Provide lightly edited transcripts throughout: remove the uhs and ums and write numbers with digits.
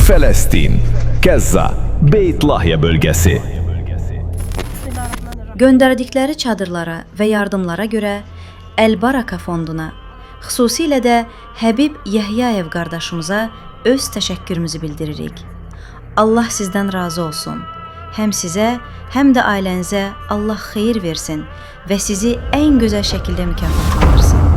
Fələstin, Qəzza, Beyt Lahya bölgəsi. Göndərdikləri çadırlara və yardımlara görə Əl-Baraka fonduna, xüsusilə də Həbib Yəhyayev qardaşımıza öz təşəkkürümüzü bildiririk. Allah sizdən razı olsun. Həm sizə, həm də ailənizə Allah xeyir versin və sizi ən gözəl şəkildə mükafatlandırsın.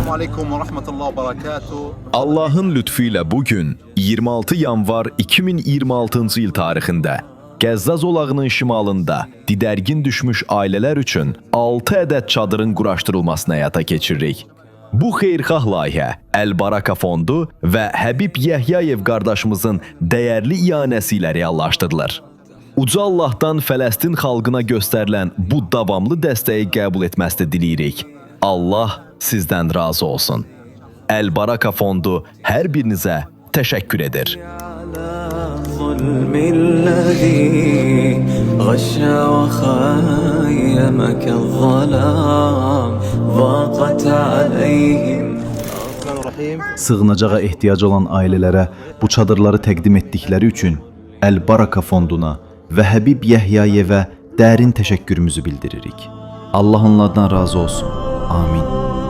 Assalamu aleykum və rahmetullah və barakatuh. Allahın lütfu ilə bugün 26 yanvar 2026-cı il tarixində Qəzza zolağının şimalında didərgin düşmüş ailələr üçün 6 ədəd çadırın quraşdırılmasını həyata keçiririk. Bu xeyirxah layihə Əl-Baraka fondu və Həbib Yəhyayev qardaşımızın dəyərli ianəsi ilə reallaşdırılır. Uca Allahdan Fələstin xalqına göstərilən bu davamlı dəstəyi qəbul etməsini diləyirik. Allah sizdən razı olsun. Əl-Baraka fondu hər birinizə təşəkkür edir. Sığınacağa ehtiyac olan ailələrə bu çadırları təqdim etdikləri üçün Əl-Baraka fonduna və Həbib Yəhyayevə dərin təşəkkürümüzü bildiririk. Allah onlardan razı olsun. Amin.